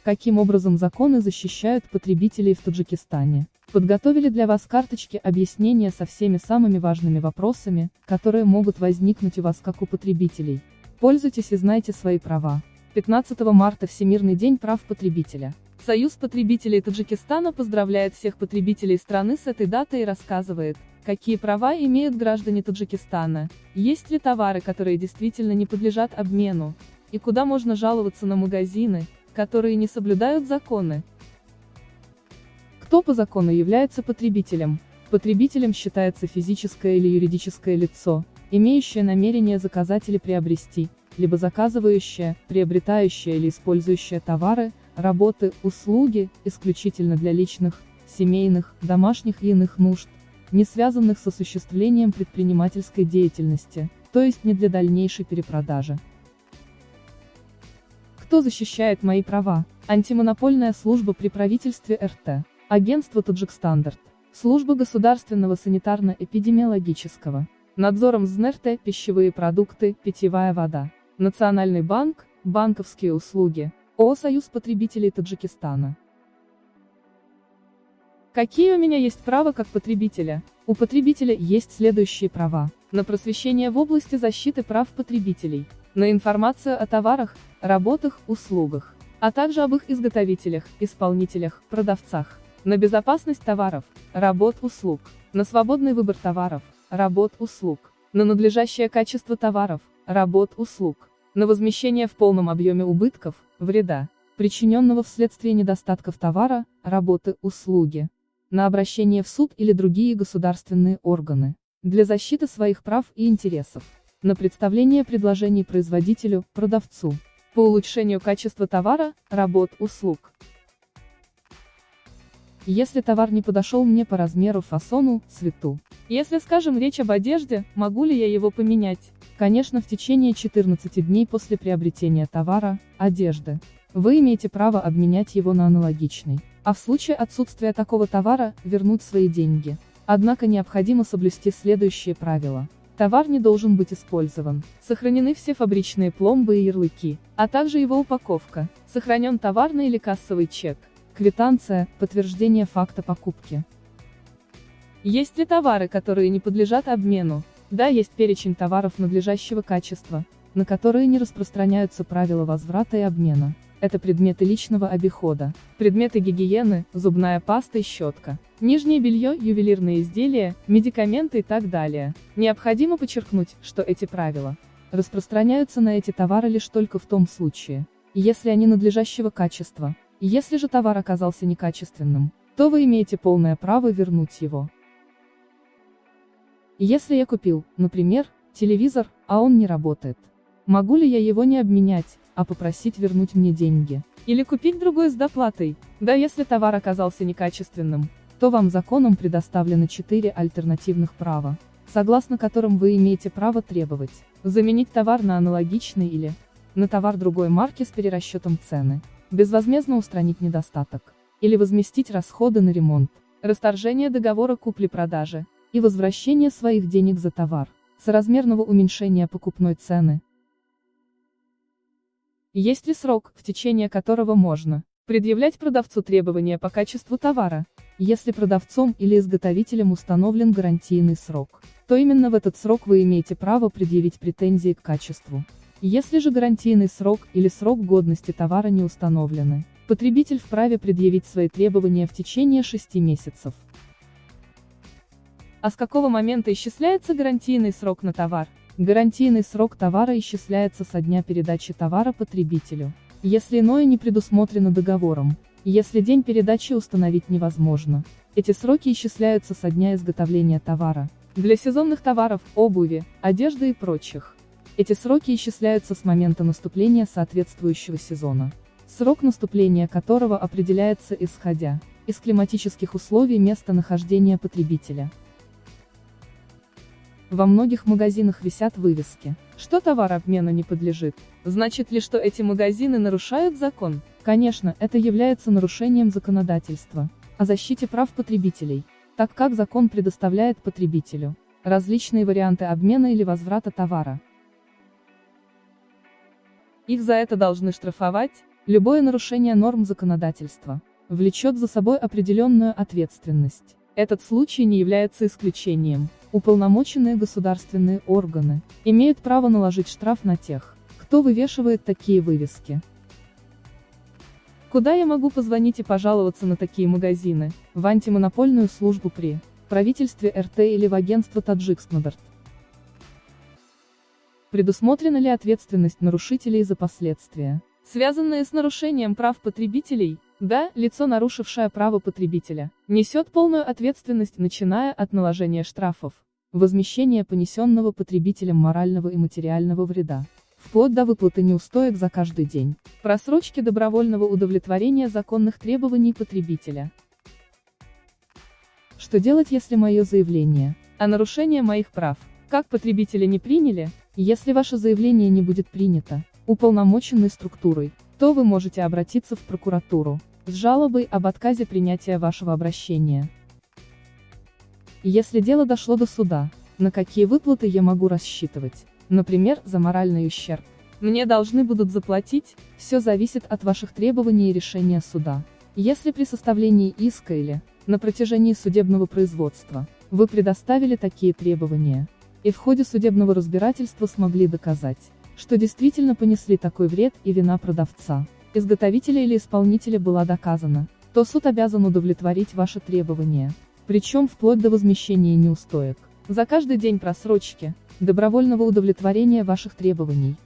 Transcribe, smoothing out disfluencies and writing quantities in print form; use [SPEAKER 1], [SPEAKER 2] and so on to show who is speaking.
[SPEAKER 1] Каким образом законы защищают потребителей в Таджикистане? Подготовили для вас карточки объяснения со всеми самыми важными вопросами, которые могут возникнуть у вас как у потребителей. Пользуйтесь и знайте свои права. 15 марта Всемирный день прав потребителя. Союз потребителей Таджикистана поздравляет всех потребителей страны с этой датой и рассказывает, какие права имеют граждане Таджикистана, есть ли товары, которые действительно не подлежат обмену, и куда можно жаловаться на магазины, которые не соблюдают законы. Кто по закону является потребителем? Потребителем считается физическое или юридическое лицо, имеющее намерение заказать или приобрести, либо заказывающее, приобретающее или использующее товары, работы, услуги, исключительно для личных, семейных, домашних и иных нужд, не связанных с осуществлением предпринимательской деятельности, то есть не для дальнейшей перепродажи. Кто защищает мои права? Антимонопольная служба при правительстве РТ, агентство Таджикстандарт, служба государственного санитарно-эпидемиологического надзором ЗНРТ, пищевые продукты, питьевая вода, Национальный банк, банковские услуги, ООО «Союз потребителей Таджикистана». Какие у меня есть права как потребителя? У потребителя есть следующие права: на просвещение в области защиты прав потребителей, на информацию о товарах, работах, услугах, а также об их изготовителях, исполнителях, продавцах, на безопасность товаров, работ, услуг, на свободный выбор товаров, работ, услуг, на надлежащее качество товаров, работ, услуг, на возмещение в полном объеме убытков, вреда, причиненного вследствие недостатков товара, работы, услуги, на обращение в суд или другие государственные органы, для защиты своих прав и интересов, на представление предложений производителю, продавцу, по улучшению качества товара, работ, услуг. Если товар не подошел мне по размеру, фасону, цвету. Если, скажем, речь об одежде, могу ли я его поменять? Конечно, в течение 14 дней после приобретения товара, одежды, вы имеете право обменять его на аналогичный, а в случае отсутствия такого товара, вернуть свои деньги. Однако необходимо соблюсти следующие правила. Товар не должен быть использован. Сохранены все фабричные пломбы и ярлыки, а также его упаковка. Сохранен товарный или кассовый чек, квитанция, подтверждение факта покупки. Есть ли товары, которые не подлежат обмену? Да, есть перечень товаров надлежащего качества, на которые не распространяются правила возврата и обмена. Это предметы личного обихода, предметы гигиены, зубная паста и щетка, нижнее белье, ювелирные изделия, медикаменты и так далее. Необходимо подчеркнуть, что эти правила распространяются на эти товары лишь только в том случае, если они надлежащего качества. Если же товар оказался некачественным, то вы имеете полное право вернуть его. Если я купил, например, телевизор, а он не работает, могу ли я его не обменять, а попросить вернуть мне деньги? Или купить другой с доплатой? Да, если товар оказался некачественным, то вам законом предоставлены 4 альтернативных права, согласно которым вы имеете право требовать заменить товар на аналогичный или на товар другой марки с перерасчетом цены, безвозмездно устранить недостаток, или возместить расходы на ремонт, расторжение договора купли-продажи и возвращение своих денег за товар, соразмерного уменьшения покупной цены. Есть ли срок, в течение которого можно предъявлять продавцу требования по качеству товара? Если продавцом или изготовителем установлен гарантийный срок, то именно в этот срок вы имеете право предъявить претензии к качеству. Если же гарантийный срок или срок годности товара не установлены, потребитель вправе предъявить свои требования в течение 6 месяцев. А с какого момента исчисляется гарантийный срок на товар? Гарантийный срок товара исчисляется со дня передачи товара потребителю, если иное не предусмотрено договором, если день передачи установить невозможно. Эти сроки исчисляются со дня изготовления товара. Для сезонных товаров, обуви, одежды и прочих. Эти сроки исчисляются с момента наступления соответствующего сезона, срок наступления которого определяется исходя из климатических условий места нахождения потребителя. Во многих магазинах висят вывески, что товар обмену не подлежит. Значит ли, что эти магазины нарушают закон? Конечно, это является нарушением законодательства о защите прав потребителей, так как закон предоставляет потребителю различные варианты обмена или возврата товара. Их за это должны штрафовать? Любое нарушение норм законодательства влечет за собой определенную ответственность. Этот случай не является исключением. Уполномоченные государственные органы имеют право наложить штраф на тех, кто вывешивает такие вывески. Куда я могу позвонить и пожаловаться на такие магазины? В антимонопольную службу при правительстве РТ или в агентство Таджикстандарт? Предусмотрена ли ответственность нарушителей за последствия, связанные с нарушением прав потребителей? Да, лицо, нарушившее право потребителя, несет полную ответственность, начиная от наложения штрафов, возмещения понесенного потребителем морального и материального вреда, вплоть до выплаты неустоек за каждый день, просрочки добровольного удовлетворения законных требований потребителя. Что делать, если мое заявление о нарушении моих прав, как потребителя, не приняли? Если ваше заявление не будет принято уполномоченной структурой, то вы можете обратиться в прокуратуру с жалобой об отказе принятия вашего обращения. Если дело дошло до суда, на какие выплаты я могу рассчитывать? Например, за моральный ущерб. Мне должны будут заплатить, все зависит от ваших требований и решения суда. Если при составлении иска или на протяжении судебного производства вы предоставили такие требования, и в ходе судебного разбирательства смогли доказать, что действительно понесли такой вред и вина продавца, изготовителя или исполнителя была доказана, то суд обязан удовлетворить ваши требования, причем вплоть до возмещения неустоек за каждый день просрочки, добровольного удовлетворения ваших требований.